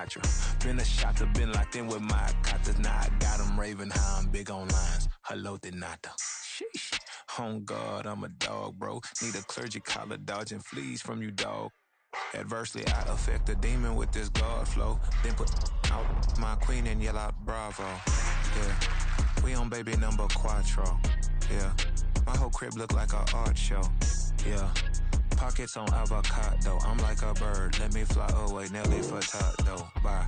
Sinatra. Been a shotter, been locked in with my cotters. Now I got them raving how I'm big on lines. Hello, de nata. Sheesh. On God, I'm a dog, bro. Need a clergy collar, dodging fleas from you, dog. Adversely, I affect a demon with this God flow. Then put out my queen and yell out bravo. Yeah, we on baby number quattro. Yeah, my whole crib look like a art show. Yeah, pockets on avocado. I'm like a bird. Let me fly away, Nelly Furtado. Bye.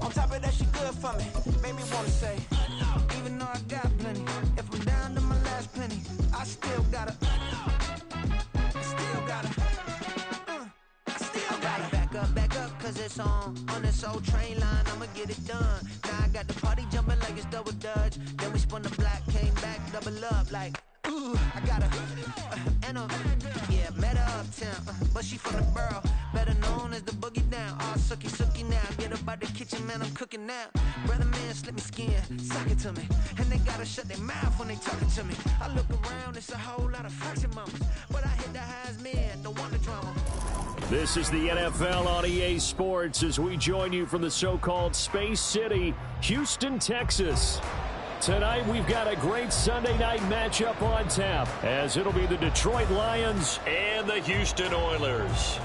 On top of that, she good for me. Made me wanna say, even though I got plenty, if I'm down to my last penny, I still gotta back up, cause it's on this old train line, I'ma get it done. Now I got the party jumping like it's double dutch. Then we spun the block, came back, double up like, ooh, I got met her uptown, but she from the borough, better known as the boogie down. All sookie now, get up out the kitchen, man, I'm cooking now. Brother man, slip me skin, sock it to me, and they gotta shut their mouth when they talking to me. I look around, it's a whole lot of fraction mamas, but I hit the highs, man, don't want the drama. This is the NFL on EA Sports as we join you from the so-called Space City, Houston, Texas. Tonight, we've got a great Sunday night matchup on tap, as it'll be the Detroit Lions and the Houston Oilers.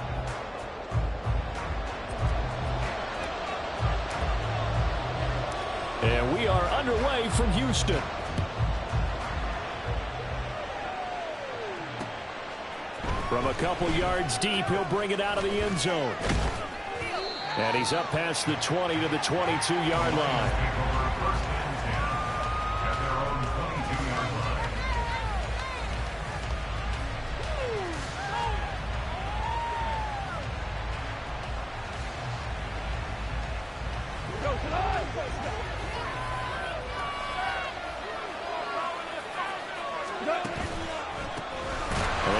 And we are underway from Houston. From a couple yards deep, he'll bring it out of the end zone. And he's up past the 20 to the 22-yard line.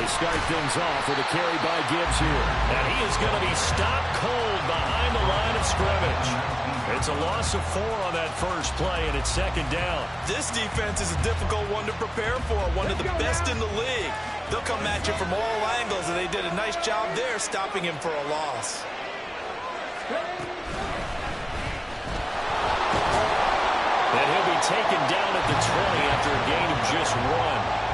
Start things off with a carry by Gibbs here. And he is going to be stopped cold behind the line of scrimmage. It's a loss of 4 on that first play, and it's second down. This defense is a difficult one to prepare for, one of the best in the league. They'll come at you from all angles, and they did a nice job there stopping him for a loss. And he'll be taken down at the 20 after a gain of just 1.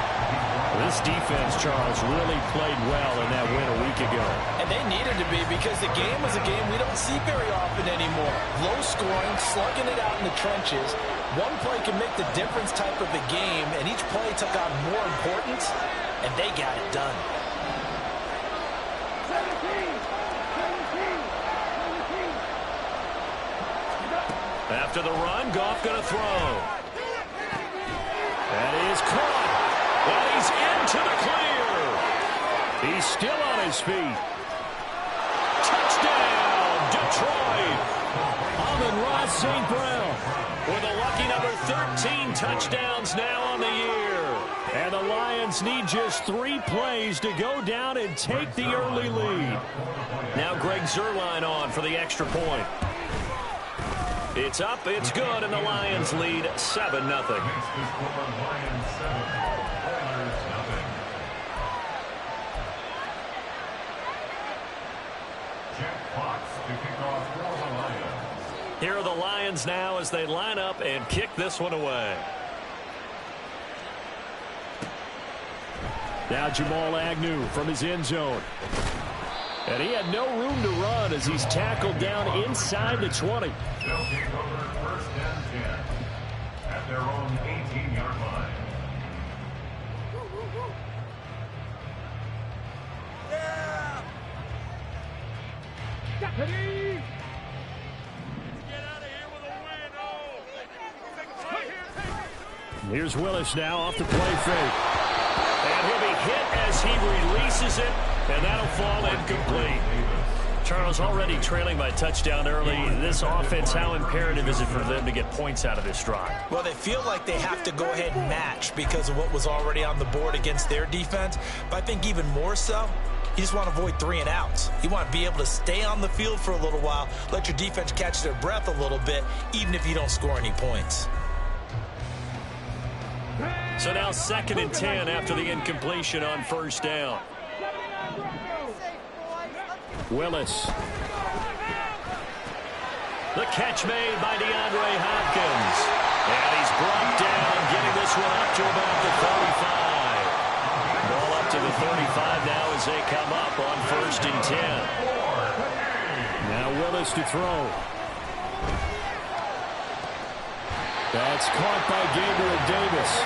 This defense, Charles, really played well in that win a week ago. And they needed to be, because the game was a game we don't see very often anymore. Low scoring, slugging it out in the trenches. One play can make the difference type of a game, and each play took on more importance, and they got it done. 17. After the run, Goff going to throw. That is caught. Well, he's into the clear. He's still on his feet. Touchdown, Detroit. Amon-Ra St. Brown with a lucky number 13 touchdowns now on the year. And the Lions need just 3 plays to go down and take the early lead. Now Greg Zuerlein on for the extra point. It's up, it's good, and the Lions lead 7-0. Here are the Lions now as they line up and kick this one away. Now Jamal Agnew from his end zone. And he had no room to run as he's tackled down inside the 20. They'll take over first and 10 at their own 18-yard line. Yeah! Get out of here with a win. Here's Willis now off the play fake. And he'll be hit as he releases it, and that'll fall incomplete. Charles, already trailing by touchdown early. This offense, how imperative is it for them to get points out of this drive? Well, they feel like they have to go ahead and match because of what was already on the board against their defense. But I think even more so, you just want to avoid 3 and outs. You want to be able to stay on the field for a little while, let your defense catch their breath a little bit, even if you don't score any points. So now 2nd and 10 after the incompletion on first down. Willis. The catch made by DeAndre Hopkins. And he's brought down, getting this one up to about the 35. Ball up to the 35 now as they come up on 1st and 10. Now Willis to throw. That's caught by Gabriel Davis.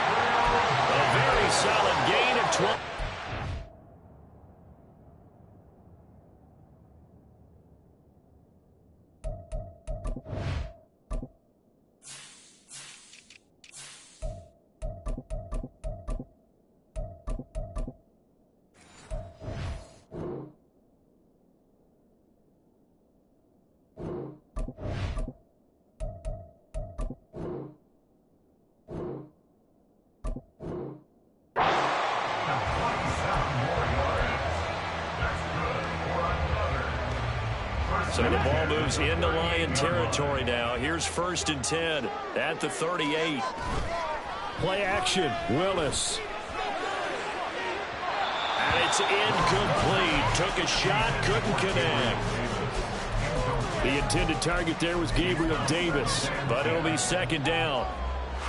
A very solid gain of 12. So the ball moves into Lion territory now. Here's 1st and 10 at the 38. Play action, Willis. And it's incomplete. Took a shot, couldn't connect. The intended target there was Gabriel Davis, but it'll be 2nd down.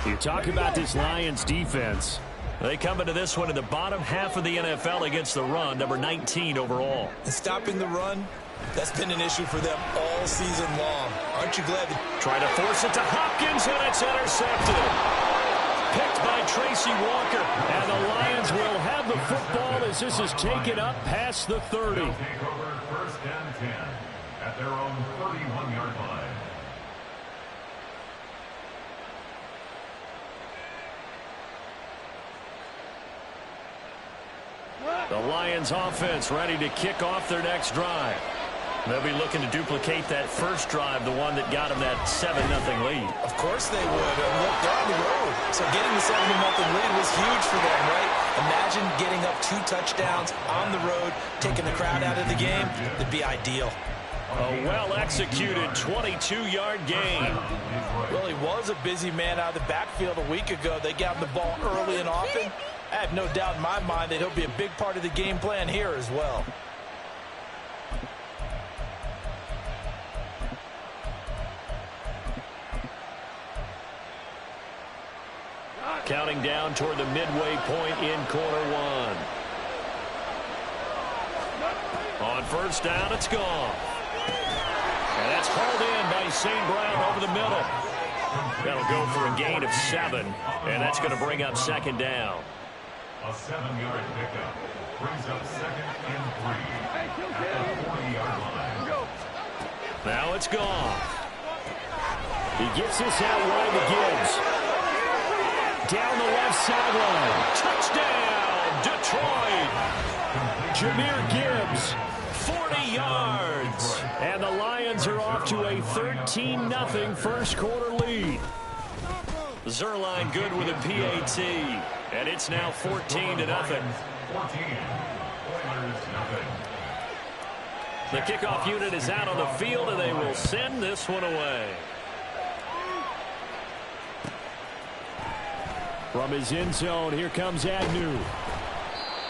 You talk about this Lions defense. They come into this one in the bottom half of the NFL against the run, number 19 overall. And stopping the run, that's been an issue for them all season long. Aren't you glad? Trying to force it to Hopkins, and it's intercepted. Picked by Tracy Walker. And the Lions will have the football as this is taken up past the 30. They'll take over 1st and 10 at their own 31-yard line. The Lions offense ready to kick off their next drive. They'll be looking to duplicate that first drive, the one that got them that 7-0 lead. Of course they would. Look, they're on the road. So getting the 7-0 lead was huge for them, right? Imagine getting up 2 touchdowns on the road, taking the crowd out of the game. That'd be ideal. A well-executed 22-yard gain. Well, he was a busy man out of the backfield a week ago. They got him the ball early and often. I have no doubt in my mind that he'll be a big part of the game plan here as well. Counting down toward the midway point in quarter 1. On first down, it's gone. And that's hauled in by St. Brown over the middle. That'll go for a gain of 7, and that's going to bring up 2nd down. A 7-yard pickup brings up 2nd and 3 at the 40-yard line. Now it's gone. He gets this out wide to Gibbs. Down the left sideline. Touchdown, Detroit. Jahmyr Gibbs, 40 yards. And the Lions are off to a 13-0 first quarter lead. Zerline good with a PAT. And it's now 14-0. 14. The kickoff unit is out on the field, and they will send this one away. From his end zone, here comes Agnew.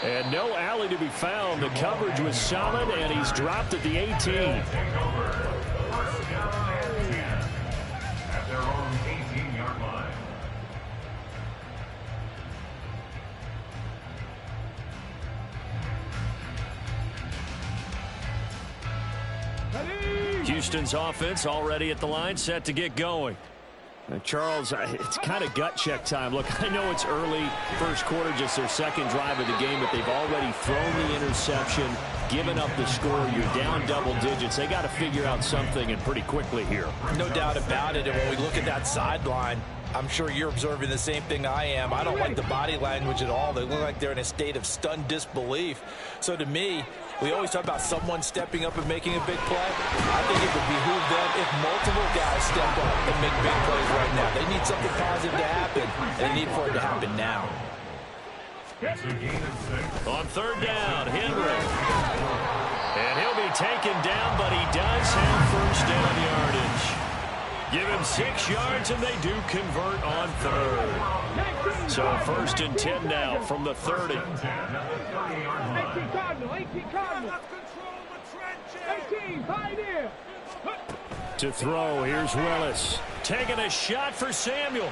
And no alley to be found. The coverage was solid, and he's dropped at the 18. Take over 1st down and 10 at their own 18-yard line. Houston's offense already at the line, set to get going. Charles, it's kind of gut check time. Look, I know it's early, first quarter, just their 2nd drive of the game, but they've already thrown the interception, given up the score. You're down double digits. They got to figure out something, and pretty quickly here. No doubt about it. And when we look at that sideline, I'm sure you're observing the same thing I am. I don't like the body language at all. They look like they're in a state of stunned disbelief. So to me, we always talk about someone stepping up and making a big play. I think it would behoove them if multiple guys step up and make big plays right now. They need something positive to happen, and they need for it to happen now. On third down, Henry. And he'll be taken down, but he does have first down yardage. Give him 6 yards, and they do convert on third. So 1st and 10 now from the 30. 18 Cardinal. 18, hide here. To throw, here's Willis. Taking a shot for Samuel.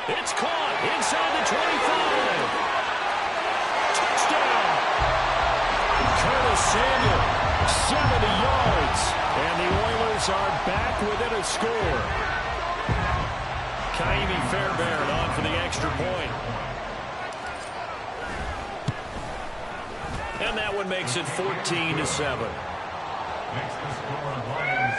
It's caught inside the 25. Touchdown. Curtis Samuel, 70 yards. And the Oilers are back within a score. Kaimi Fairbairn on for the extra point. And that one makes it 14-7. Makes the score Lions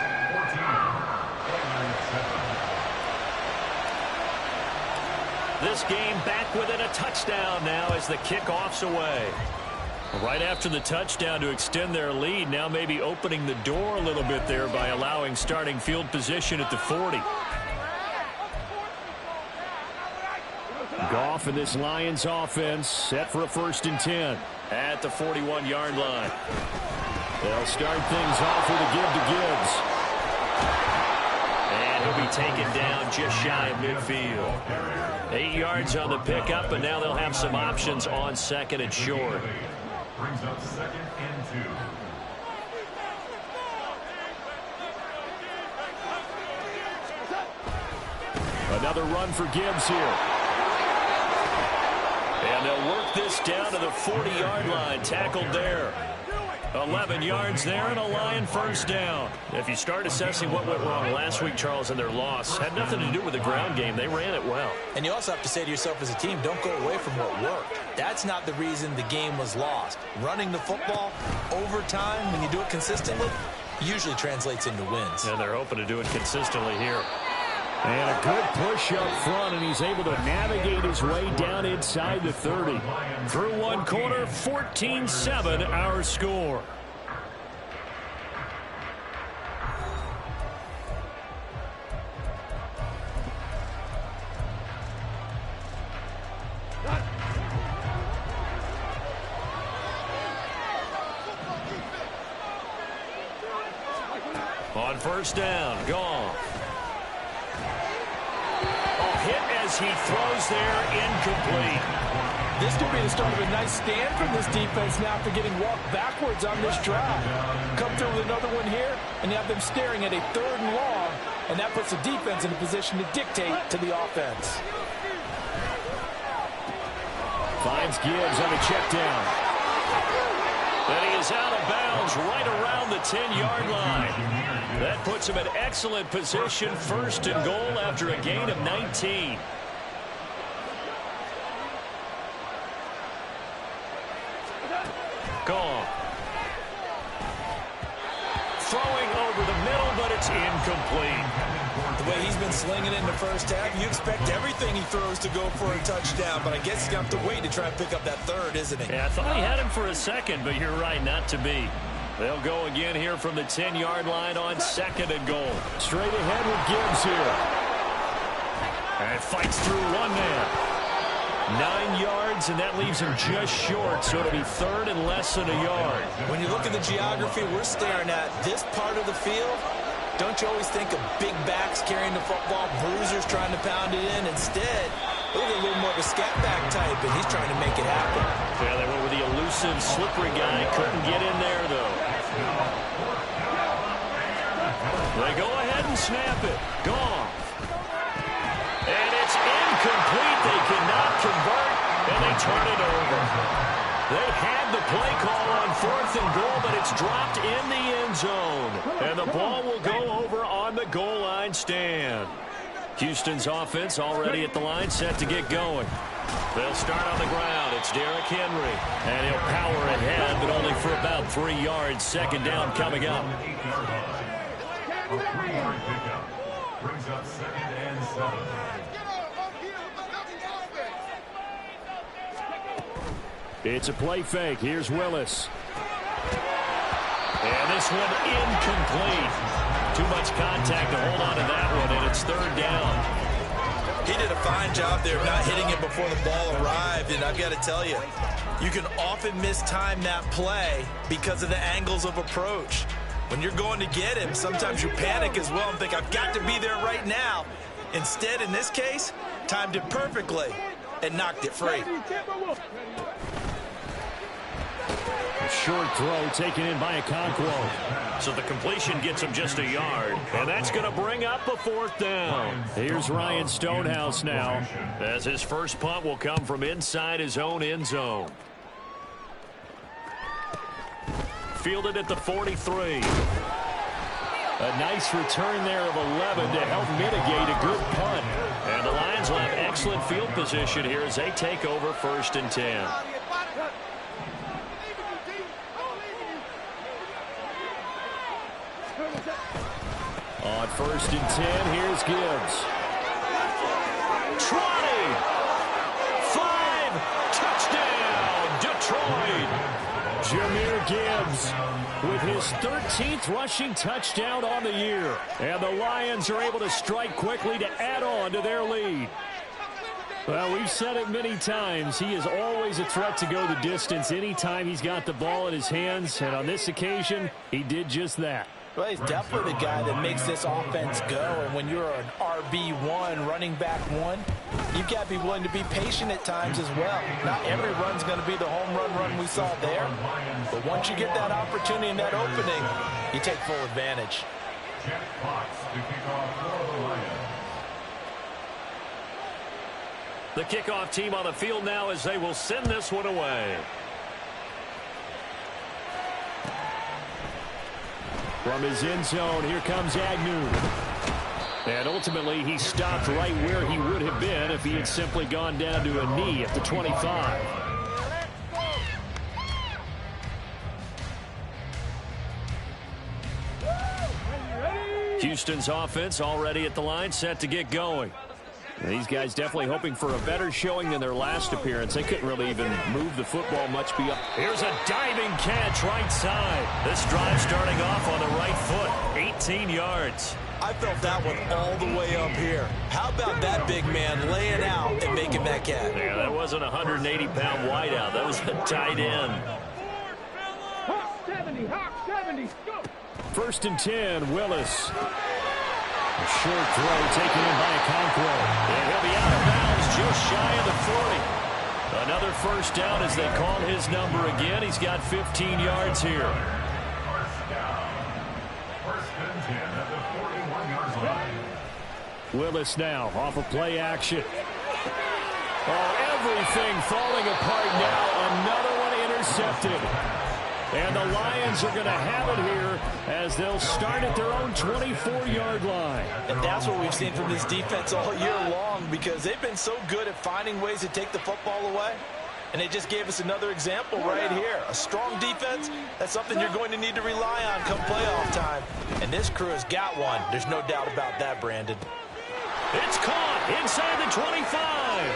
14, This game back within a touchdown now as the kickoff's away. Right after the touchdown to extend their lead, now maybe opening the door a little bit there by allowing starting field position at the 40. Goff and this Lions offense set for a 1st and 10 at the 41-yard line. They'll start things off with a give to Gibbs. And he'll be taken down just shy of midfield. 8 yards on the pickup, and now they'll have some options on 2nd and short. brings up 2nd and 2. Another run for Gibbs here. And they'll work this down to the 40-yard line. Tackled there. 11 yards there and a Lion first down. If you start assessing what went wrong last week, Charles, in their loss, had nothing to do with the ground game. They ran it well. And you also have to say to yourself as a team, don't go away from what worked. That's not the reason the game was lost. Running the football over time, when you do it consistently, usually translates into wins. And they're hoping to do it consistently here. And a good push up front, and he's able to navigate his way down inside the 30. Through one quarter, 14-7 our score. On first down, gone. Hit as he throws there, incomplete. This could be the start of a nice stand from this defense now after getting walked backwards on this drive. Come through with another one here, and you have them staring at a 3rd and long, and that puts the defense in a position to dictate to the offense. Finds Gibbs on a check down. And he is out of bounds right around the 10-yard line. That puts him in excellent position, 1st and goal after a gain of 19. Gone. Throwing over the middle, but it's incomplete. The way he's been slinging it in the first half, you expect everything he throws to go for a touchdown, but I guess he's going to have to wait to try and pick up that 3rd, isn't he? Yeah, I thought he had him for a second, but you're right, not to be. They'll go again here from the 10-yard line on 2nd and goal. Straight ahead with Gibbs here. And fights through one man. 9 yards, and that leaves him just short, so it'll be 3rd and less than a yard. When you look at the geography we're staring at, this part of the field, don't you always think of big backs carrying the football, bruisers trying to pound it in? Instead, look at a little more of a scat back type, and he's trying to make it happen. Yeah, they went with the elusive, slippery guy. Couldn't get in there, though. They go ahead and snap it. Gone. And it's incomplete. They cannot convert, and they turn it over. They had the play call on 4th and goal, but it's dropped in the end zone. And the ball will go over on the goal line stand. Houston's offense already at the line, set to get going. They'll start on the ground. It's Derrick Henry. And he'll power ahead, but only for about 3 yards. 2nd down coming up. A 3-yard pickup. Brings up 2nd and 7. It's a play fake. Here's Willis. And this one incomplete. Too much contact to hold on to that one, and it's 3rd down. He did a fine job there of not hitting it before the ball arrived, and I've got to tell you, you can often mistime that play because of the angles of approach. When you're going to get him, sometimes you panic as well and think, I've got to be there right now. Instead, in this case, timed it perfectly and knocked it free. A short throw taken in by Okonkwo. So the completion gets him just a yard. And that's going to bring up a 4th down. Here's Ryan Stonehouse now, as his first punt will come from inside his own end zone. Fielded at the 43. A nice return there of 11 to help mitigate a good punt. And the Lions will have excellent field position here as they take over 1st and 10. On 1st and 10, here's Gibbs. 20! 5! Touchdown, Detroit! Jahmyr Gibbs with his 13th rushing touchdown on the year. And the Lions are able to strike quickly to add on to their lead. Well, we've said it many times. He is always a threat to go the distance anytime he's got the ball in his hands. And on this occasion, he did just that. Well, he's definitely the guy that makes this offense go. And when you're an RB1, running back 1, you've got to be willing to be patient at times as well. Not every run's going to be the home run we saw there. But once you get that opportunity and that opening, you take full advantage. Jack Fox to kick off for the Lions. The kickoff team on the field now as they will send this one away. From his end zone, here comes Agnew. And ultimately, he stopped right where he would have been if he had simply gone down to a knee at the 25. Houston's offense already at the line, set to get going. And these guys definitely hoping for a better showing than their last appearance. They couldn't really even move the football much beyond. Here's a diving catch right side. This drive starting off on the right foot. 18 yards. I felt that one all the way up here. How about that big man laying out and making that catch? Yeah, that wasn't a 180-pound wideout. That was a tight end. Hawk 70, Hawk 70, go! 1st and 10, Willis. A short throw taken in by Okonkwo. And he'll be out of bounds just shy of the 40. Another 1st down as they call his number again. He's got 15 yards here. 1st down. 1st and 10 at the 41-yard line. Willis now off of play action. Oh, everything falling apart now. Another one intercepted. And the Lions are going to have it here as they'll start at their own 24-yard line. And that's what we've seen from this defense all year long, because they've been so good at finding ways to take the football away. And they just gave us another example right here. A strong defense, that's something you're going to need to rely on come playoff time. And this crew has got one. There's no doubt about that, Brandon. It's caught inside the 25.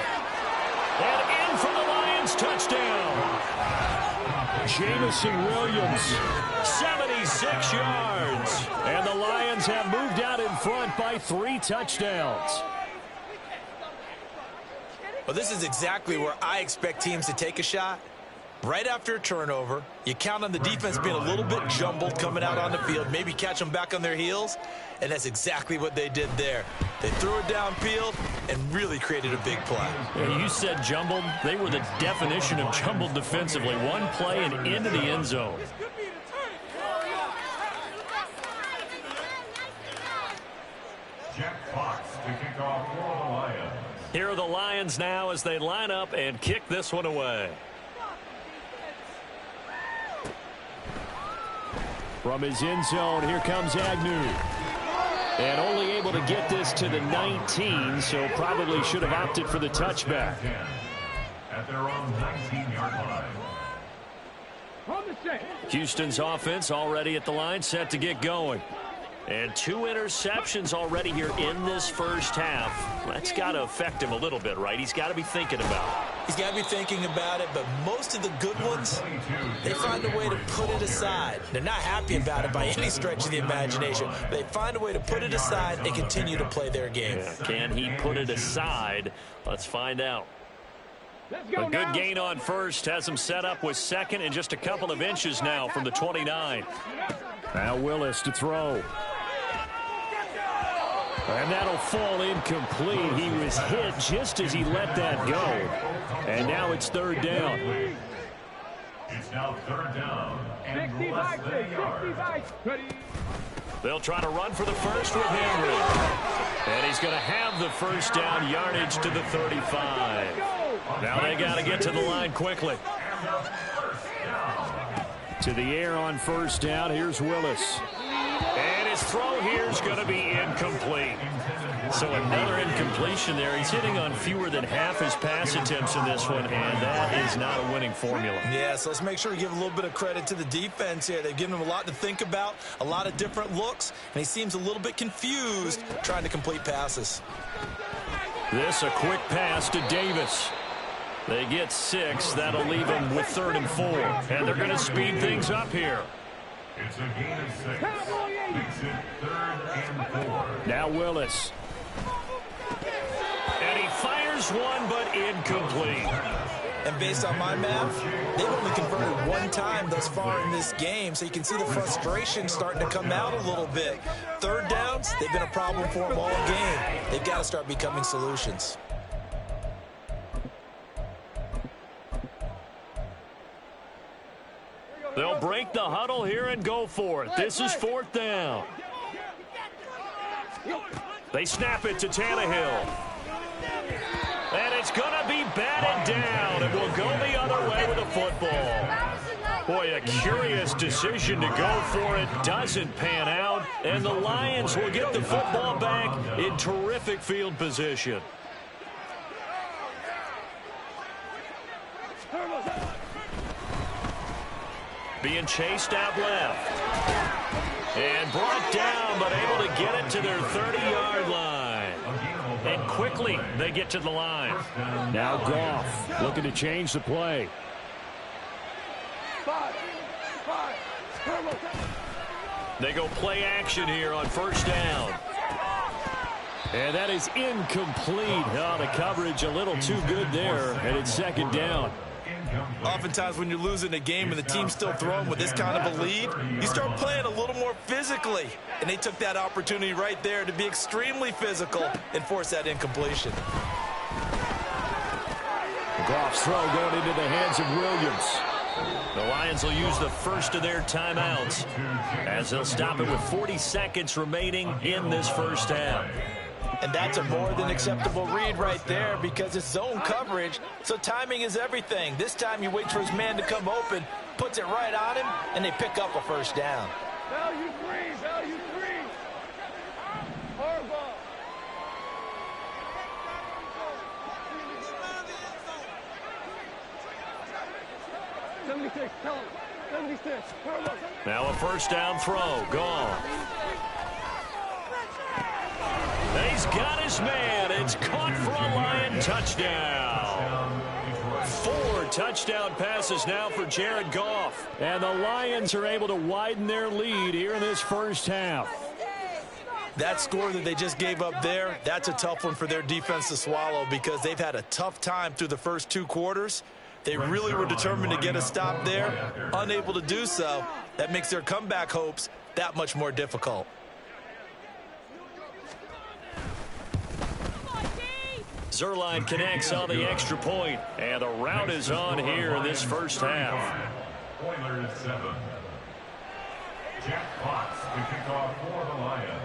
And in for the Lions touchdown. Jamison Williams, 76 yards. And the Lions have moved out in front by 3 touchdowns. Well, this is exactly where I expect teams to take a shot. Right after a turnover, you count on the defense being a little bit jumbled coming out on the field, maybe catch them back on their heels, and that's exactly what they did there. They threw it downfield and really created a big play. Yeah, you said jumbled. They were the definition of jumbled defensively. One play and into the end zone. Jack Fox to kick off for the Lions. Here are the Lions now as they line up and kick this one away. From his end zone, here comes Agnew. And only able to get this to the 19, so probably should have opted for the touchback. At their own 19-yard line. Houston's offense already at the line, set to get going. And 2 interceptions already here in this first half. That's got to affect him a little bit, right? He's got to be thinking about it. He's got to be thinking about it, but most of the good ones, they find a way to put it aside. They're not happy about it by any stretch of the imagination. They find a way to put it aside and continue to play their game. Yeah, can he put it aside? Let's find out. A good gain on first has him set up with second and just a couple of inches now from the 29. Now Willis to throw. And that'll fall incomplete. He was hit just as he let that go. And now it's third down. It's now third down. And less than a yard. They'll try to run for the first with Henry. And he's going to have the first down yardage to the 35. Now they got to get to the line quickly. To the air on first down. Here's Willis. And his throw here is going to be incomplete. So another incompletion there. He's hitting on fewer than half his pass attempts in this one, and that is not a winning formula. Yeah, so let's make sure we give a little bit of credit to the defense here. They've given him a lot to think about, a lot of different looks, and he seems a little bit confused trying to complete passes. This a quick pass to Davis. They get 6. That'll leave them with 3rd and 4. And they're going to speed things up here. It's a gain of 6. Makes it 3rd and 4. Now Willis. And he fires one, but incomplete. And based on my math, they've only converted 1 time thus far in this game, so you can see the frustration starting to come out a little bit. Third downs, they've been a problem for them all game. They've got to start becoming solutions. They'll break the huddle here and go for it. This is 4th down. They snap it to Tannehill. And it's going to be batted down. It will go the other way with the football. Boy, a curious decision to go for it. Doesn't pan out. And the Lions will get the football back in terrific field position. Being chased out left. And brought down, but able to get it to their 30-yard line. And quickly, they get to the line. Now Goff looking to change the play. They go play action here on first down. And that is incomplete. Oh, the coverage a little too good there, and it's 2nd down. Oftentimes when you're losing a game and the team's still throwing with this kind of a lead, you start playing a little more physically. And they took that opportunity right there to be extremely physical and force that incompletion. Goff's throw going into the hands of Williams. The Lions will use the first of their timeouts as they'll stop it with 40 seconds remaining in this first half. And that's a more than acceptable read right there because it's zone coverage, so timing is everything. This time he waits for his man to come open, puts it right on him, and they pick up a first down. Value three. Horrible. Now a first down throw. Gone. He's got his man. It's caught for a Lion touchdown. 4 touchdown passes now for Jared Goff. And the Lions are able to widen their lead here in this first half. That score that they just gave up there, that's a tough one for their defense to swallow because they've had a tough time through the first 2 quarters. They really were determined to get a stop there, unable to do so. That makes their comeback hopes that much more difficult. Zerline connects on the extra point, and the route is on here in this first half. Oilers 7. Jack Potts to kick off for the Lions.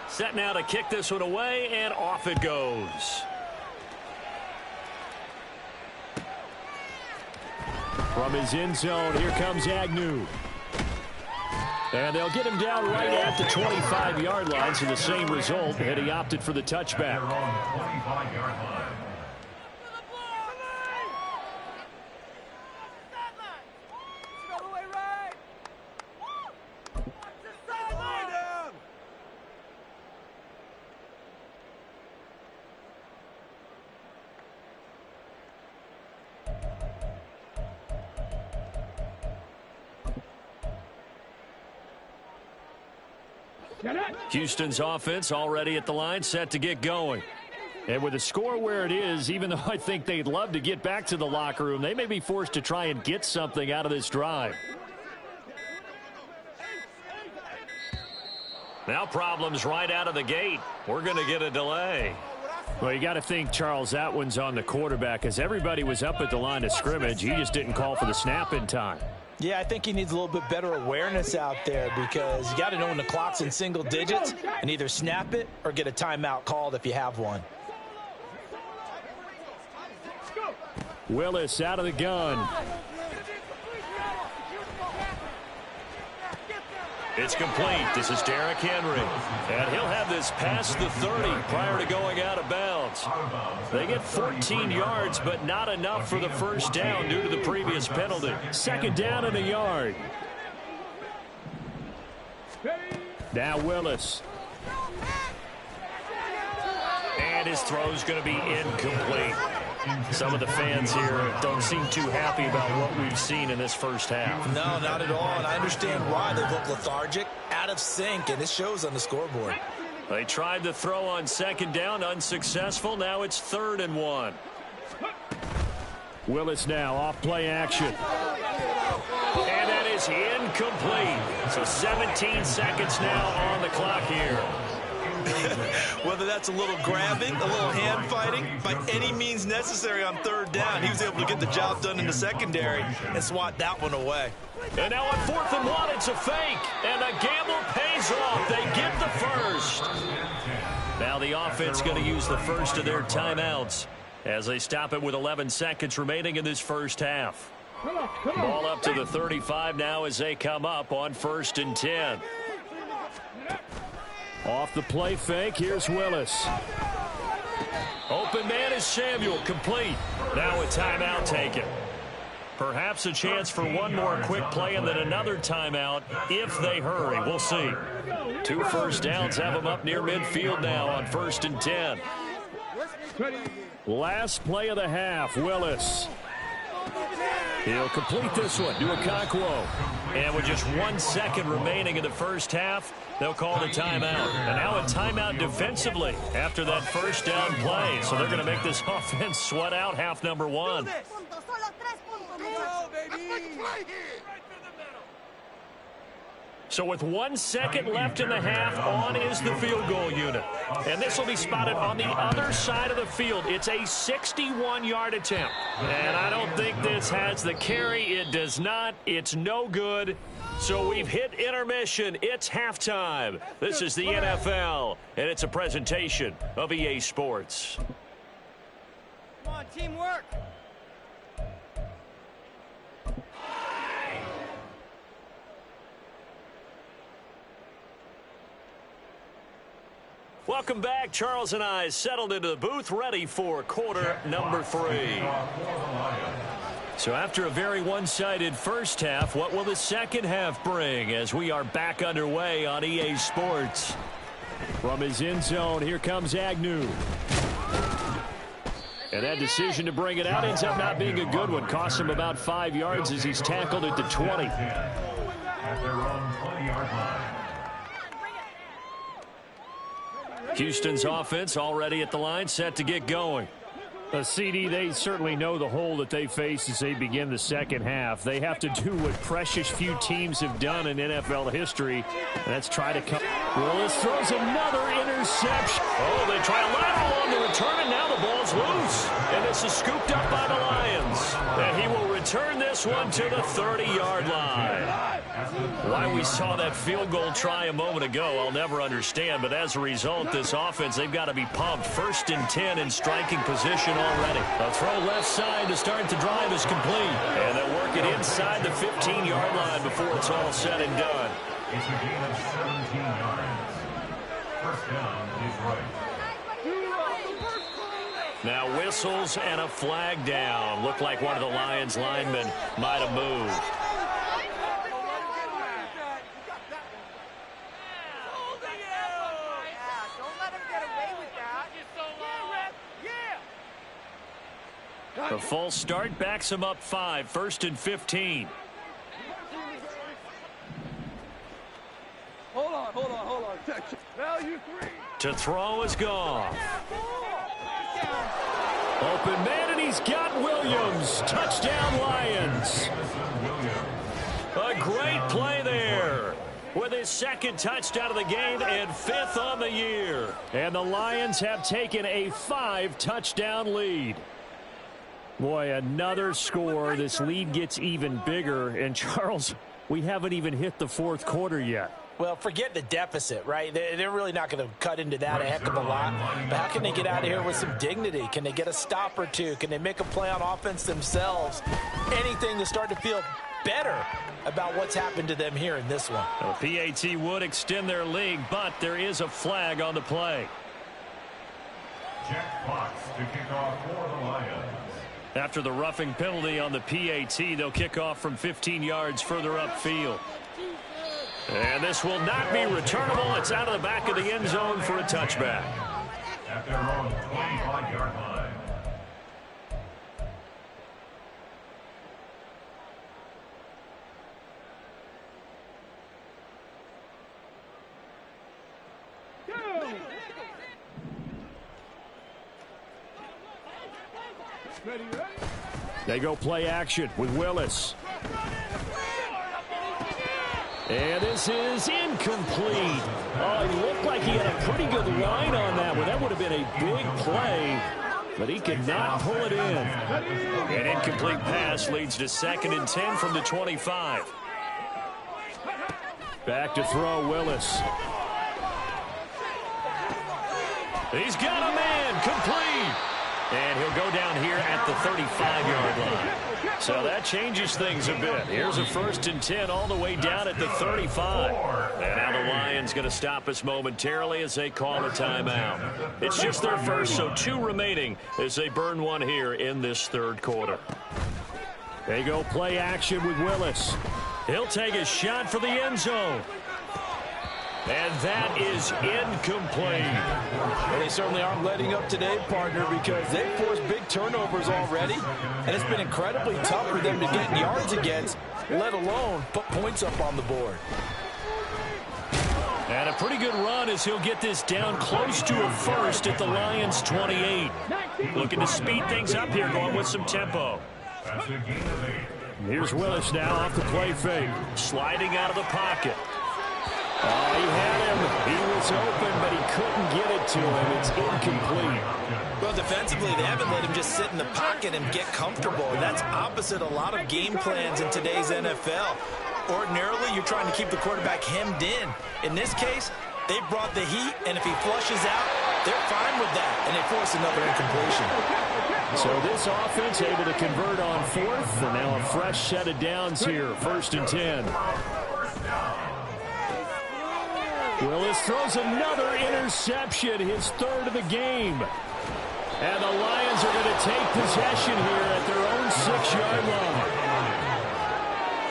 Set now to kick this one away, and off it goes. From his end zone, here comes Agnew. And they'll get him down right at the 25-yard line, so the same result, and he opted for the touchback. They're on the 25-yard line. Houston's offense already at the line, set to get going. And with the score where it is, even though I think they'd love to get back to the locker room, they may be forced to try and get something out of this drive. Now problems right out of the gate. We're going to get a delay. Well, you got to think, Charles, that one's on the quarterback, as everybody was up at the line of scrimmage. He just didn't call for the snap in time. Yeah, I think he needs a little bit better awareness out there, because you got to know when the clock's in single digits and either snap it or get a timeout called if you have one. Willis out of the gun. It's complete. This is Derrick Henry. And he'll have this past the 30 prior to going out of bounds. They get 14 yards, but not enough for the first down due to the previous penalty. Second down and a yard. Now Willis. And his throw's going to be incomplete. Some of the fans here don't seem too happy about what we've seen in this first half. No, not at all, and I understand why. They look lethargic, out of sync, and it shows on the scoreboard. They tried to throw on second down, unsuccessful. Now it's 3rd and 1. Willis now off play action. And that is incomplete. So 17 seconds now on the clock here. Whether that's a little grabbing, a little hand fighting, by any means necessary on 3rd down, he was able to get the job done in the secondary and swat that one away. And now on 4th and 1, it's a fake. And the gamble pays off. They get the first. Now the offense going to use the first of their timeouts as they stop it with 11 seconds remaining in this first half. Ball up to the 35 now as they come up on 1st and 10. Off the play fake, here's Willis. Open man is Samuel, complete. Now a timeout taken. Perhaps a chance for one more quick play and then another timeout if they hurry. We'll see. 2 first downs have them up near midfield now on 1st and 10. Last play of the half, Willis. He'll complete this one to Okonkwo. And with just 1 second remaining in the first half, they'll call the timeout. And now a timeout defensively after that first down play. So they're going to make this offense sweat out half number 1. So with 1 second left in the half, on is the field goal unit. And this will be spotted on the other side of the field. It's a 61-yard attempt. And I don't think this has the carry. It does not. It's no good. So we've hit intermission. It's halftime. This is the NFL, and it's a presentation of EA Sports. Come on, teamwork. Welcome back. Charles and I settled into the booth, ready for quarter number 3. So after a very one-sided first half, what will the second half bring as we are back underway on EA Sports? From his end zone, here comes Agnew. And that decision to bring it out ends up not being a good one. Costs him about 5 yards as he's tackled at the 20. At their own 20-yard line. Houston's offense already at the line, set to get going. CD, they certainly know the hole that they face as they begin the second half. They have to do what precious few teams have done in NFL history, and that's try to come. Willis throws another interception. Oh, they try a lateral on the return, and now the ball's loose. And this is scooped up by the Lions. And he will return this one to the 30-yard line. Why we saw that field goal try a moment ago, I'll never understand. But as a result, this offense, they've got to be pumped. 1st and 10 in striking position already. A throw left side to start the drive is complete. And they'll work it inside the 15-yard line before it's all said and done. It's a gain of 17 yards. First down is right. Now whistles and a flag down. Looked like one of the Lions linemen might have moved. The full start backs him up 5, 1st and 15. Hold on. To throw is Goff. Open man, and he's got Williams. Touchdown, Lions. A great play there with his second touchdown of the game and 5th on the year. And the Lions have taken a 5-touchdown lead. Boy, another score. This lead gets even bigger. And, Charles, we haven't even hit the 4th quarter yet. Well, forget the deficit, right? They're really not going to cut into that a heck of a lot. But how can they get out of here with some dignity? Can they get a stop or two? Can they make a play on offense themselves? Anything to start to feel better about what's happened to them here in this one. The PAT would extend their lead, but there is a flag on the play. Jack Fox to kick off for the Lions. After the roughing penalty on the PAT, they'll kick off from 15 yards further upfield. And this will not be returnable. It's out of the back of the end zone for a touchback. At their own 25-yard line. They go play action with Willis. And this is incomplete. Oh, it looked like he had a pretty good line on that one. That would have been a big play, but he could not pull it in. An incomplete pass leads to 2nd and 10 from the 25. Back to throw, Willis. He's got a man, complete. And he'll go down here at the 35-yard line. So that changes things a bit. Here's a 1st and 10 all the way down at the 35. And now the Lions going to stop us momentarily as they call a timeout. It's just their first, so 2 remaining as they burn one here in this 3rd quarter. They go play action with Willis. He'll take a shot for the end zone. And that is incomplete. Well, they certainly aren't letting up today, partner, because they've forced big turnovers already, and it's been incredibly tough for them to get yards against, let alone put points up on the board. And a pretty good run as he'll get this down close to a 1st at the Lions' 28. Looking to speed things up here, going with some tempo. That's a gain of 8. Here's Willis now off the play fake. Sliding out of the pocket. Oh, he had him. He was open, but he couldn't get it to him. It's incomplete. Well, defensively, they haven't let him just sit in the pocket and get comfortable. That's opposite a lot of game plans in today's NFL. Ordinarily, you're trying to keep the quarterback hemmed in. In this case, they brought the heat, and if he flushes out, they're fine with that, and they force another incompletion. So this offense able to convert on 4th, and now a fresh set of downs here, 1st and 10. Willis throws another interception, his 3rd of the game. And the Lions are going to take possession here at their own 6-yard line.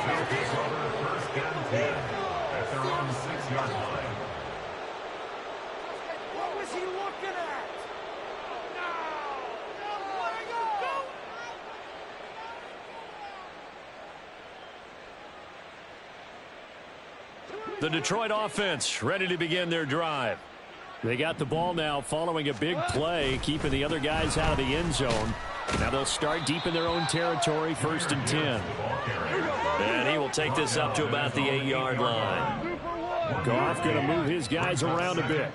They'll take over 1st and 10 at their own 6-yard line. What was he looking at? The Detroit offense ready to begin their drive. They got the ball now following a big play, keeping the other guys out of the end zone. Now they'll start deep in their own territory, 1st and 10. And he will take this up to about the 8-yard line. Goff going to move his guys around a bit.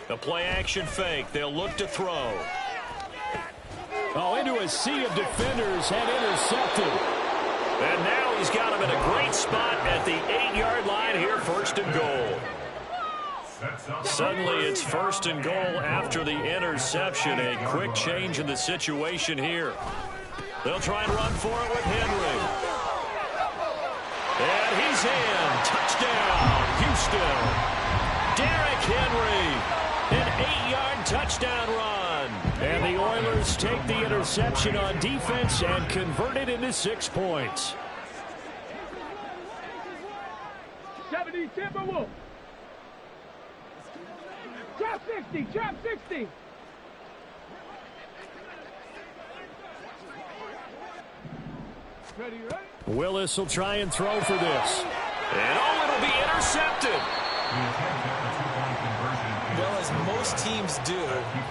The play action fake. They'll look to throw. Oh, into a sea of defenders and intercepted. And now he's got him in a great spot at the 8-yard line here, 1st and goal. Suddenly it's 1st and goal after the interception. A quick change in the situation here. They'll try and run for it with Henry. And he's in. Touchdown, Houston. Derrick Henry, an 8-yard touchdown run. And the Oilers take the interception on defense and convert it into 6 points. 70 Timberwolves. Drop 60, drop 60. Ready, right? Willis will try and throw for this. And oh, it'll be intercepted. Well, as most teams do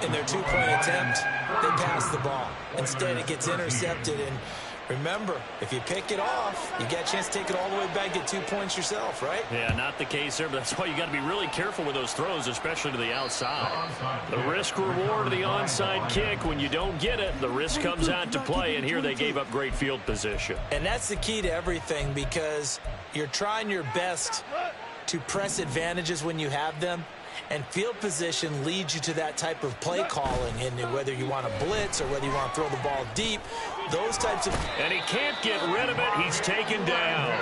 in their two-point attempt, they pass the ball. Instead, it gets intercepted. And remember, if you pick it off, you get a chance to take it all the way back, get 2 points yourself, right? Yeah, not the case there, but that's why you got to be really careful with those throws, especially to the outside. The risk-reward of the onside kick, when you don't get it, the risk comes out to play, and here they gave up great field position. And that's the key to everything, because you're trying your best to press advantages when you have them, and field position leads you to that type of play calling, and whether you want to blitz or whether you want to throw the ball deep, those types of... And he can't get rid of it. He's taken down.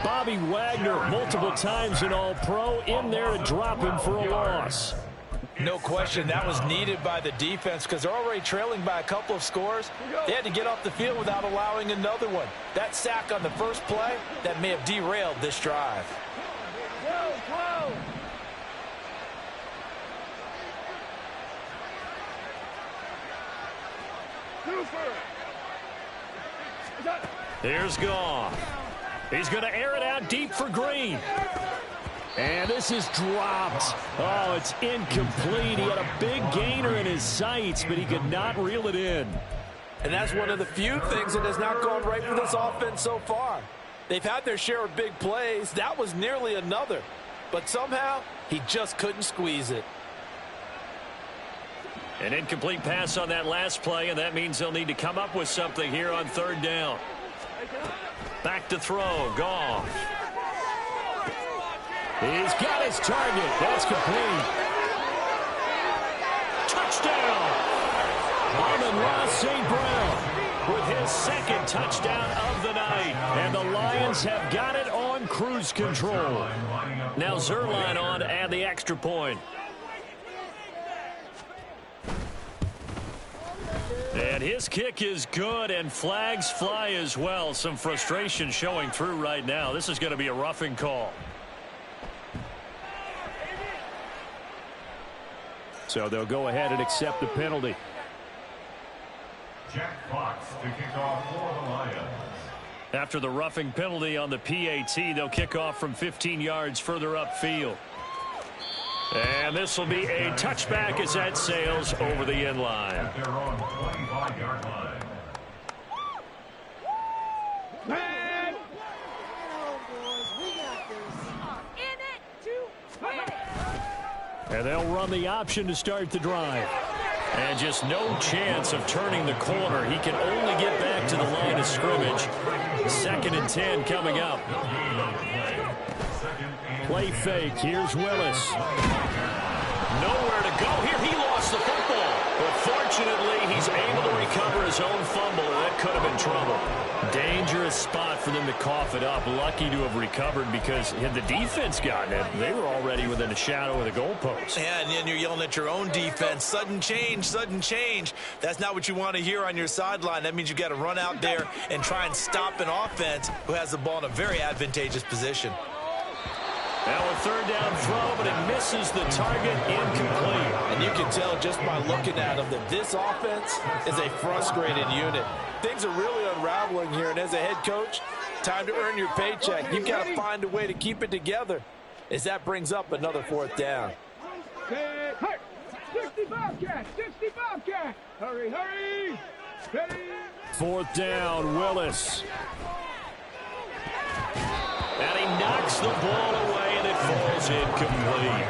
Bobby Wagner, multiple times an All-Pro, in there to drop him for a loss. No question, that was needed by the defense because they're already trailing by a couple of scores. They had to get off the field without allowing another one. That sack on the first play, that may have derailed this drive. Here's Goff. He's going to air it out deep for Green. And this is dropped. Oh, it's incomplete. He had a big gainer in his sights, but he could not reel it in. And that's one of the few things that has not gone right for this offense so far. They've had their share of big plays. That was nearly another. But somehow, he just couldn't squeeze it. An incomplete pass on that last play, and that means they'll need to come up with something here on third down. Back to throw. Goff. He's got his target. That's complete. Touchdown. Amon-Ra St. Brown with his second touchdown of the night. And the Lions have got it on cruise control. Now Zuerlein on to add the extra point. And his kick is good, and flags fly as well. Some frustration showing through right now. This is going to be a roughing call. So they'll go ahead and accept the penalty. Jack Fox to kick off for the Lions. After the roughing penalty on the PAT, they'll kick off from 15 yards further upfield. And this will be a touchback as that sails over the end line. At their own 25-yard line. Man! And they'll run the option to start the drive. And just no chance of turning the corner. He can only get back to the line of scrimmage. 2nd and 10 coming up. Play fake. Here's Willis. Nowhere to go. Here he lost the football. But fortunately, he's able to recover his own fumble, and that could have been trouble. Dangerous spot for them to cough it up. Lucky to have recovered because had the defense gotten it, they were already within a shadow of the goalpost. Yeah, and then you're yelling at your own defense. Sudden change, sudden change. That's not what you want to hear on your sideline. That means you got to run out there and try and stop an offense who has the ball in a very advantageous position. Now a third down throw, but it misses the target, incomplete. And you can tell just by looking at them that this offense is a frustrated unit. Things are really unraveling here, and as a head coach, time to earn your paycheck. You've got to find a way to keep it together as that brings up another 4th down. Hey, 65 cat, 65 cat. Hurry, hurry. Ready. 4th down, Willis. And he knocks the ball away, and it falls incomplete.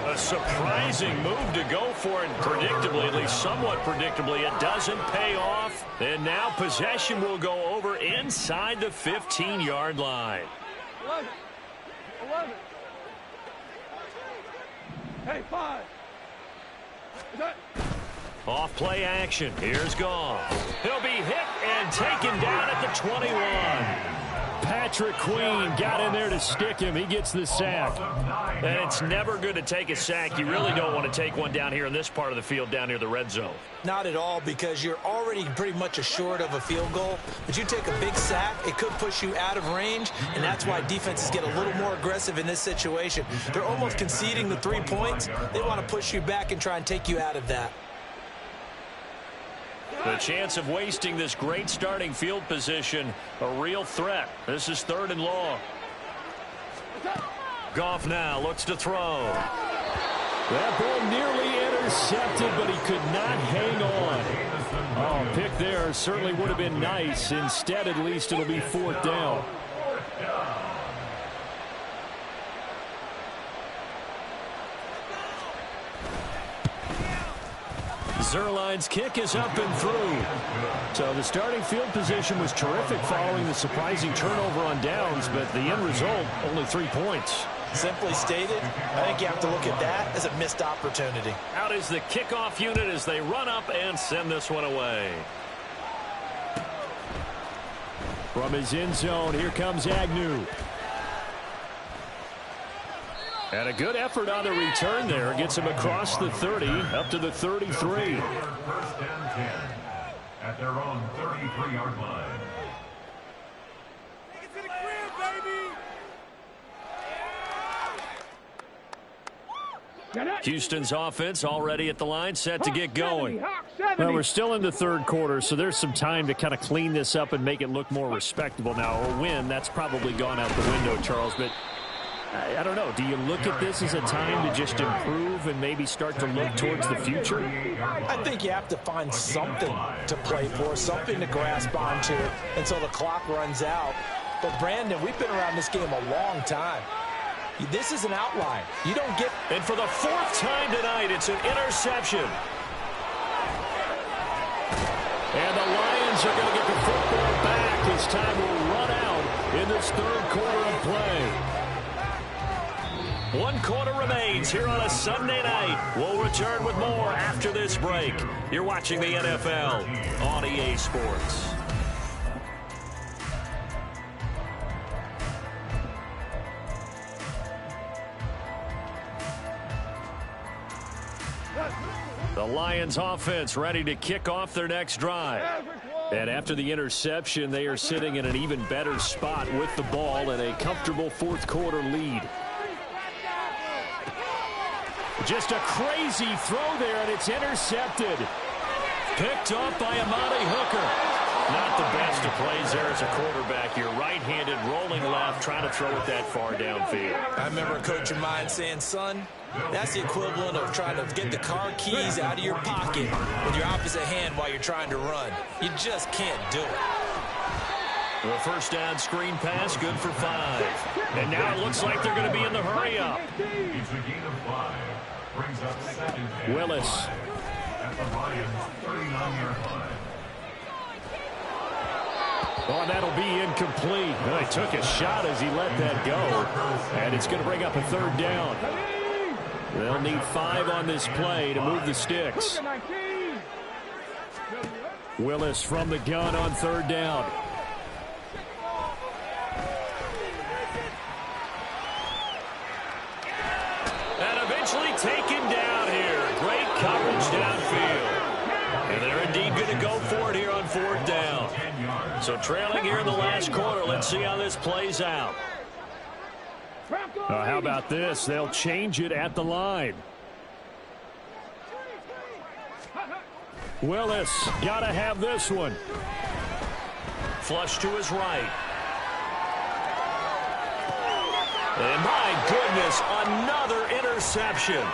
A surprising move to go for it, predictably, at least somewhat predictably. It doesn't pay off. And now possession will go over inside the 15-yard line. 11. Hey, 5. Off play action. Here's Goff. He'll be hit and taken down at the 21. Patrick Queen got in there to stick him. He gets the sack. And it's never good to take a sack. You really don't want to take one down here in this part of the field, down near the red zone. Not at all, because you're already pretty much assured of a field goal. But you take a big sack, it could push you out of range, and that's why defenses get a little more aggressive in this situation. They're almost conceding the 3 points. They want to push you back and try and take you out of that. The chance of wasting this great starting field position, a real threat. This is 3rd and long. Goff now looks to throw. That ball nearly intercepted, but he could not hang on. Oh, pick there certainly would have been nice. Instead, at least it'll be 4th down. Zerline's kick is up and through. So the starting field position was terrific following the surprising turnover on downs, but the end result, only 3 points. Simply stated, I think you have to look at that as a missed opportunity. Out is the kickoff unit as they run up and send this one away. From his end zone, here comes Agnew. And a good effort on the return there. Gets him across the 30, up to the 33. 1st and 10 at their own 33-yard line. Take it to the crib, baby! Houston's offense already at the line, set to get going. Well, we're still in the 3rd quarter, so there's some time to kind of clean this up and make it look more respectable now. A win, that's probably gone out the window, Charles, but I don't know. Do you look at this as a time to just improve and maybe start to look towards the future? I think you have to find something to play for, something to grasp onto until the clock runs out. But, Brandon, we've been around this game a long time. This is an outline. You don't get... And for the 4th time tonight, it's an interception. And the Lions are going to get the football back as time will run out in this 3rd quarter of play. 1 quarter remains here on a Sunday night. We'll return with more after this break. You're watching the NFL on EA Sports. The Lions offense ready to kick off their next drive. And after the interception, they are sitting in an even better spot with the ball and a comfortable 4th quarter lead. Just a crazy throw there, and it's intercepted. Picked up by Amani Hooker. Not the best of plays there as a quarterback. You're right-handed, rolling left, trying to throw it that far downfield. I remember a coach of mine saying, son, that's the equivalent of trying to get the car keys out of your pocket with your opposite hand while you're trying to run. You just can't do it. The 1st down screen pass, good for 5. And now it looks like they're going to be in the hurry-up. It's a gain of 5. Brings up 2nd and Willis. 5 at the Lions' 39-yard line. Oh, that'll be incomplete. Well, he took a shot as he let that go. And it's going to bring up a 3rd down. They'll need 5 on this play to move the sticks. Willis from the gun on 3rd down. And eventually taken down here. Great coverage downfield. And they're indeed going to go for it here on 4th down. So trailing here in the last quarter. Let's see how this plays out. How about this? They'll change it at the line. Willis, got to have this one. Flush to his right. And my goodness, another interception.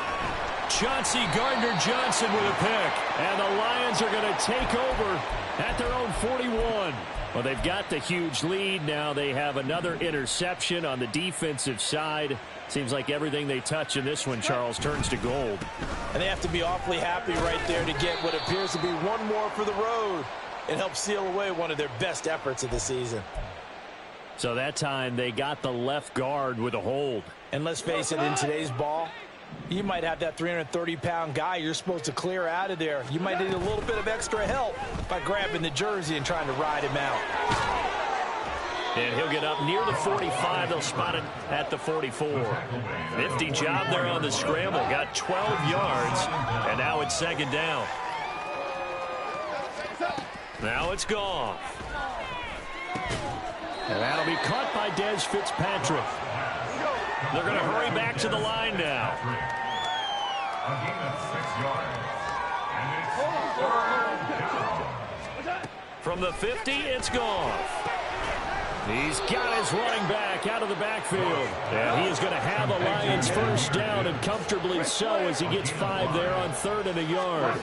Chauncey Gardner-Johnson with a pick. And the Lions are going to take over at their own 41. Well, they've got the huge lead. Now they have another interception on the defensive side. Seems like everything they touch in this one, Charles, turns to gold. And they have to be awfully happy right there to get what appears to be one more for the road. It helps seal away one of their best efforts of the season. So that time they got the left guard with a hold. And let's face it, in today's ball, you might have that 330-pound guy you're supposed to clear out of there. You might need a little bit of extra help by grabbing the jersey and trying to ride him out. And he'll get up near the 45. They'll spot it at the 44. Nifty job there on the scramble. Got 12 yards, and now it's 2nd down. Now it's gone. And that'll be caught by Des Fitzpatrick. They're going to hurry back to the line now. A gain of 6 yards. And it's 3rd down. From the 50, it's gone. He's got his running back out of the backfield. And he is going to have a Lions first down, and comfortably so, as he gets 5 there on 3rd and a yard.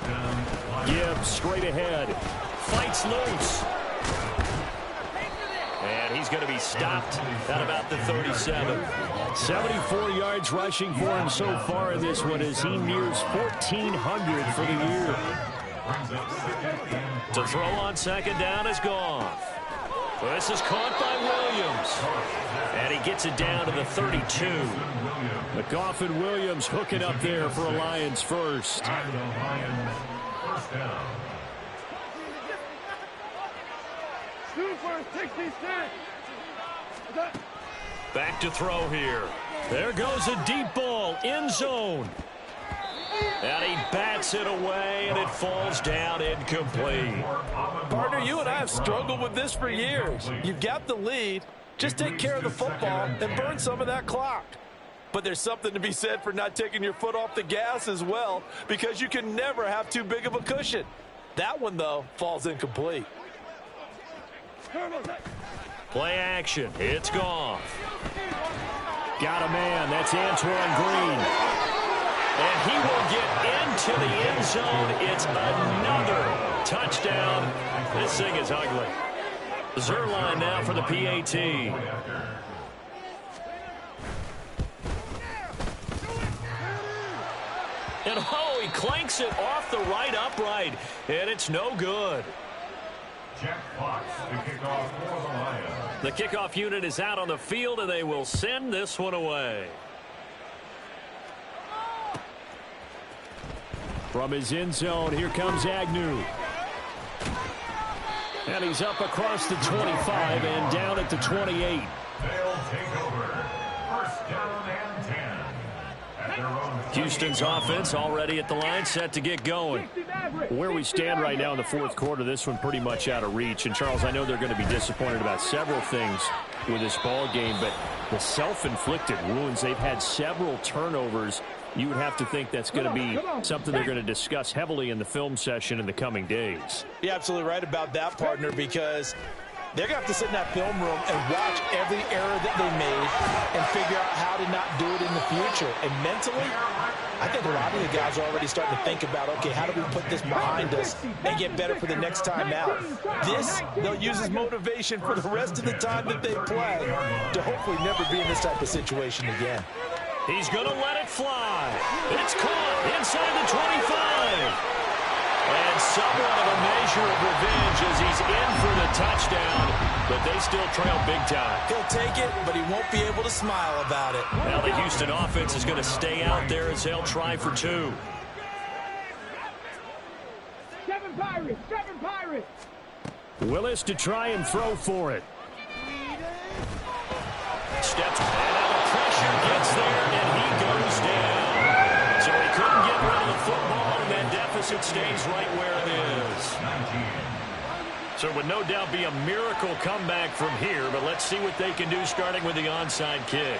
Gibbs straight ahead. Fights loose. And he's going to be stopped at about the 37. 74 yards rushing for him so far in this one as he nears 1,400 for the year. To throw on second down is Goff. Well, this is caught by Williams. And he gets it down to the 32. But Goff and Williams hooking up there for a Lions first. Back to throw here. There goes a deep ball, end zone. And he bats it away, and it falls down incomplete. Partner, you and I have struggled with this for years. You've got the lead. Just take care of the football and burn some of that clock. But there's something to be said for not taking your foot off the gas as well, because you can never have too big of a cushion. That one, though, falls incomplete. Play action. It's Goff. Got a man. That's Antoine Green. And he will get into the end zone. It's another touchdown. This thing is ugly. Zerline now for the PAT. And oh, he clanks it off the right upright. And it's no good. Jack Fox, the kickoff for the Lions. The kickoff unit is out on the field, and they will send this one away. From his end zone, here comes Agnew. And he's up across the 25 and down at the 28. They'll take over. First down and 10. At their own Houston's offense already at the line, set to get going. Where we stand right now in the fourth quarter, this one pretty much out of reach. And, Charles, I know they're going to be disappointed about several things with this ball game, but the self-inflicted wounds, they've had several turnovers. You would have to think that's going to be something they're going to discuss heavily in the film session in the coming days. You're absolutely right about that, partner, because they're going to have to sit in that film room and watch every error that they made and figure out how to not do it in the future. And mentally, I think a lot of the guys are already starting to think about, okay, how do we put this behind us and get better for the next time out? This, they'll use as motivation for the rest of the time that they play to hopefully never be in this type of situation again. He's going to let it fly. It's caught inside the 25. And somewhat of a measure of revenge as he's in for the touchdown, but they still trail big time. He'll take it, but he won't be able to smile about it. Now the Houston offense is going to stay out there as they'll try for 2. 7 Pirates! 7 Pirates! Willis to try and throw for it. Steps and now the pressure gets there, and he goes down. So he couldn't get rid of the football, and that deficit stays right where it is. So it would no doubt be a miracle comeback from here, but let's see what they can do starting with the onside kick.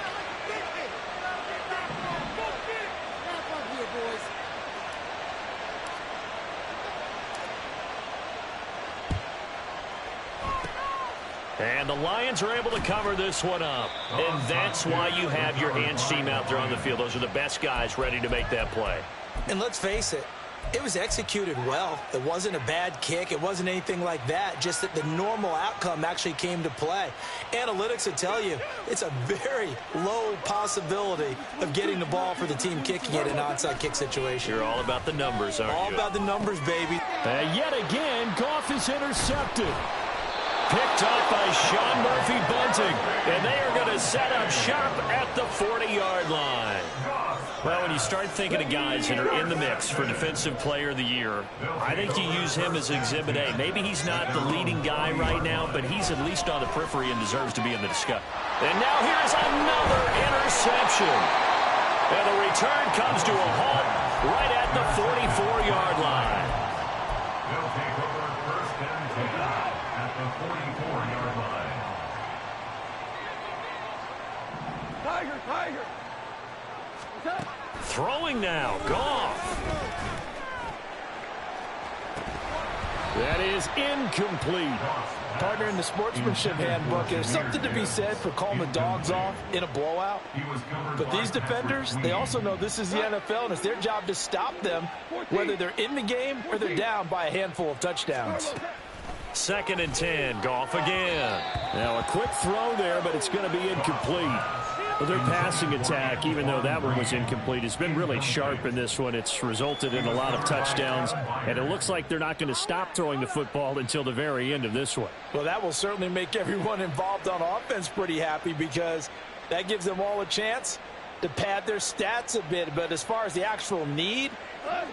And the Lions are able to cover this one up. And that's why you have your hands team out there on the field. Those are the best guys ready to make that play. And let's face it, it was executed well. It wasn't a bad kick. It wasn't anything like that. Just that the normal outcome actually came to play. Analytics will tell you it's a very low possibility of getting the ball for the team kicking it in an onside kick situation. You're all about the numbers, aren't you? All about the numbers, baby. Yet again, Goff is intercepted. Picked up by Sean Murphy-Bunting. And they are going to set up shop at the 40-yard line. Well, when you start thinking of guys that are in the mix for Defensive Player of the Year, I think you use him as Exhibit A. Maybe he's not the leading guy right now, but he's at least on the periphery and deserves to be in the discussion. And now here's another interception. And the return comes to a halt right at the 44-yard line. They'll take over first and 10 at the 44-yard line. Tiger! Throwing now, Goff. That is incomplete. Partner, in the sportsmanship handbook, there's something to be said for calling the dogs off in a blowout. But these defenders, they also know this is the NFL, and it's their job to stop them, whether they're in the game or they're down by a handful of touchdowns. 2nd and 10, Goff again. Now a quick throw there, but it's going to be incomplete. Well, their passing attack, even though that one was incomplete, has been really sharp in this one. It's resulted in a lot of touchdowns, and it looks like they're not going to stop throwing the football until the very end of this one. Well, that will certainly make everyone involved on offense pretty happy, because that gives them all a chance to pad their stats a bit. But as far as the actual need,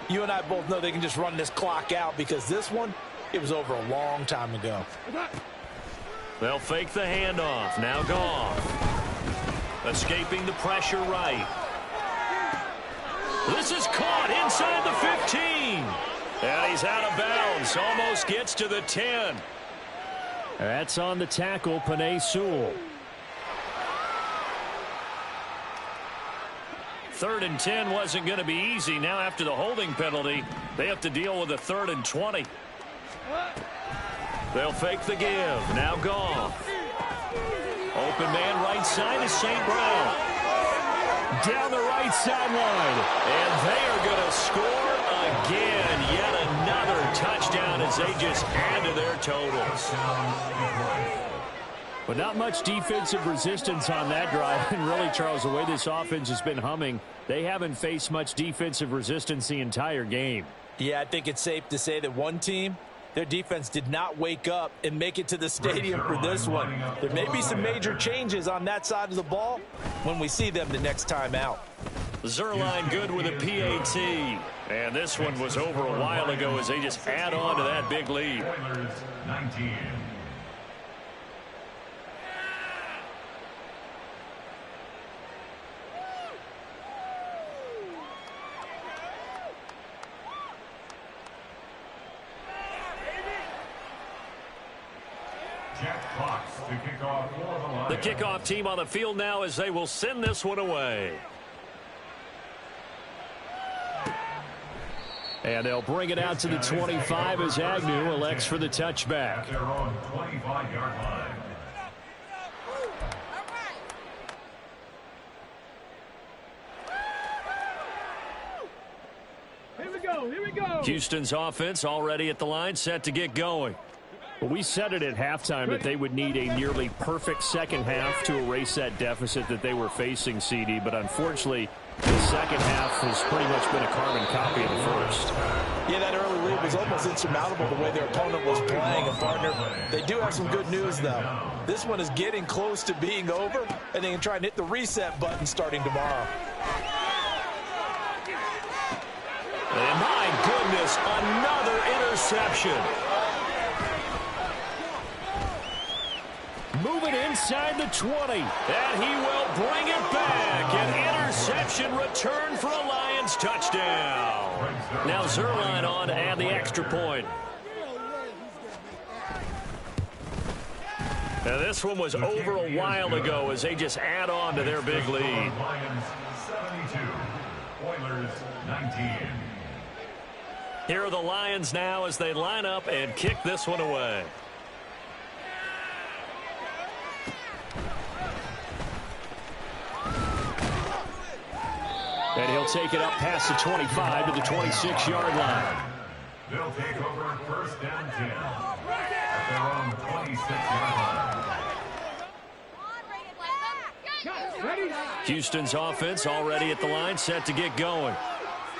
you and I both know they can just run this clock out, because this one, it was over a long time ago. They'll fake the handoff. Now Goff. Escaping the pressure right. This is caught inside the 15. And he's out of bounds. Almost gets to the 10. That's on the tackle, Penei Sewell. 3rd and 10 wasn't going to be easy. Now after the holding penalty, they have to deal with a 3rd and 20. They'll fake the give. Now Goff. Open man right side is St. Brown. Down the right sideline. And they are going to score again. Yet another touchdown as they just add to their totals. But not much defensive resistance on that drive. And really, Charles, the way this offense has been humming, they haven't faced much defensive resistance the entire game. Yeah, I think it's safe to say that one team, their defense did not wake up and make it to the stadium for this one. There may be some major changes on that side of the ball when we see them the next time out. Zerline good with a PAT. And this one was over a while ago as they just add on to that big lead. The kickoff team on the field now as they will send this one away. And they'll bring it out to the 25 as Agnew elects for the touchback. At their own 25-yard line. Here we go, here we go. Houston's offense already at the line, set to get going. Well, we said it at halftime that they would need a nearly perfect second half to erase that deficit that they were facing, CD. But unfortunately, the second half has pretty much been a carbon copy of the first. Yeah, that early lead was almost insurmountable the way their opponent was playing. And, partner, they do have some good news, though. This one is getting close to being over, and they can try and hit the reset button starting tomorrow. And my goodness, another interception. Moving inside the 20. And he will bring it back. An interception return for a Lions touchdown. Now Zerline on to add the extra point. Now this one was over a while ago as they just add on to their big lead. Lions 72, Oilers 19. Here are the Lions now as they line up and kick this one away. And he'll take it up past the 25 to the 26-yard line. They'll take over 1st and 10 at their own 26-yard line. Houston's offense already at the line, set to get going.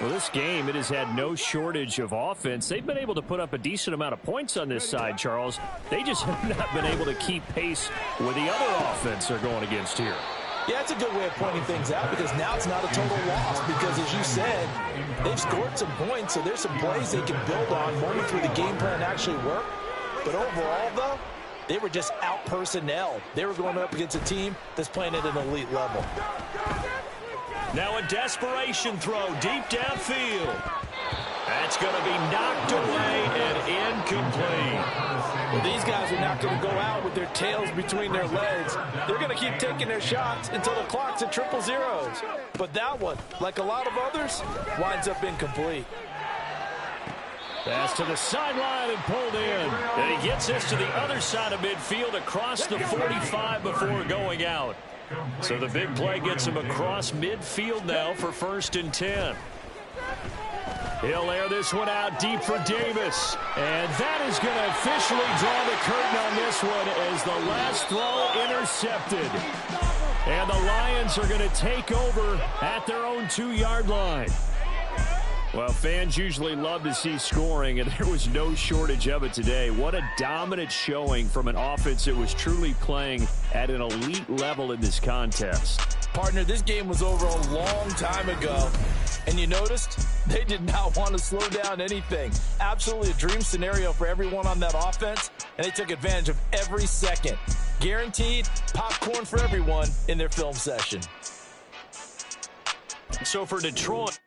Well, this game, it has had no shortage of offense. They've been able to put up a decent amount of points on this side, Charles. They just have not been able to keep pace with the other offense they're going against here. Yeah, it's a good way of pointing things out, because now it's not a total loss, because as you said, they've scored some points, so there's some plays they can build on moments where the game plan actually worked. But overall, though, they were just out personnel. They were going up against a team that's playing at an elite level. Now a desperation throw deep downfield. That's going to be knocked away and incomplete. Well, these guys are not going to go out with their tails between their legs. They're going to keep taking their shots until the clock's at 000. But that one, like a lot of others, winds up incomplete. Pass to the sideline and pulled in. And he gets this to the other side of midfield across the 45 before going out. So the big play gets him across midfield now for 1st and 10. He'll air this one out deep for Davis. And that is going to officially draw the curtain on this one as the last throw intercepted. And the Lions are going to take over at their own 2-yard line. Well, fans usually love to see scoring, and there was no shortage of it today. What a dominant showing from an offense that was truly playing at an elite level in this contest. Partner, this game was over a long time ago, and you noticed they did not want to slow down anything. Absolutely a dream scenario for everyone on that offense, and they took advantage of every second. Guaranteed popcorn for everyone in their film session. So for Detroit,